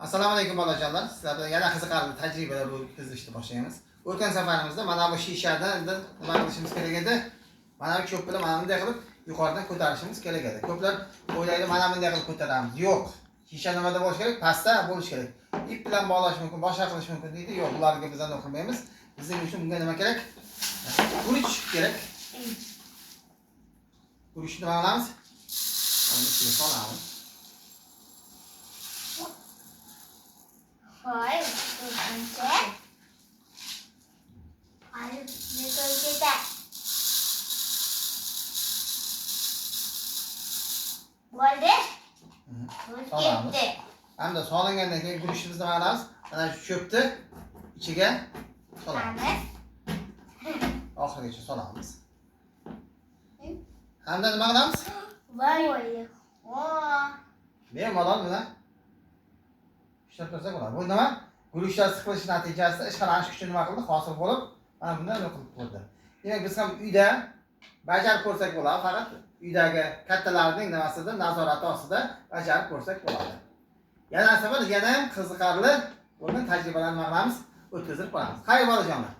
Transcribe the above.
Assalomu alaykum bolajonlar. Sizlar bilan yana qiziqarli tajribalar o'tkazishni boshlaymiz. O'tgan safarimizda mana bu shishadan nima qilishimiz kerak edi? Mana bu cho'p bilan mana bunday qilib yuqoridan ko'tarishimiz kerak edi. Ko'plar o'ylaydi, mana bunday qilib ko'taramiz. Yo'q. Shisha nimada bo'lishi kerak? Pastda bo'lishi kerak. Ip bilan bog'lash mumkin, boshqa qilish mumkin deydi. Yo'q, ularga biz uni qilmaymiz. Bizning uchun bunga nima kerak? Guruch kerak. Guruchni nima qilamiz? Uni ichiga solamiz. Hỏi mình sẽ hỏi như tôi kia ta bo'ldi ketdi. Hamda solingandan keyin guruchimizni nima qilamiz? Mana shu cho'pni ichiga solamiz. Oxirigacha solamiz. Hamda nima qilamiz? Voy. Bemalol buni ishlab ko'rsak bo'ladi. Bu nima? Guruchlar siqilishi natijasida ishqalanish kuchi nima qildi? Hosil bo'lib, mana bunday qilib qo'ydi. Demak, biz ham uyda bajarib ko'rsak bo'ladi. Faqat uydagi kattalarning nimasida nazorati ostida bajarib ko'rsak bo'ladi. Yana safar yana ham qiziqarli bo'lgan tajribalarni nima qilamiz? O'tkazib qo'yamiz. Xayr bolajonlar.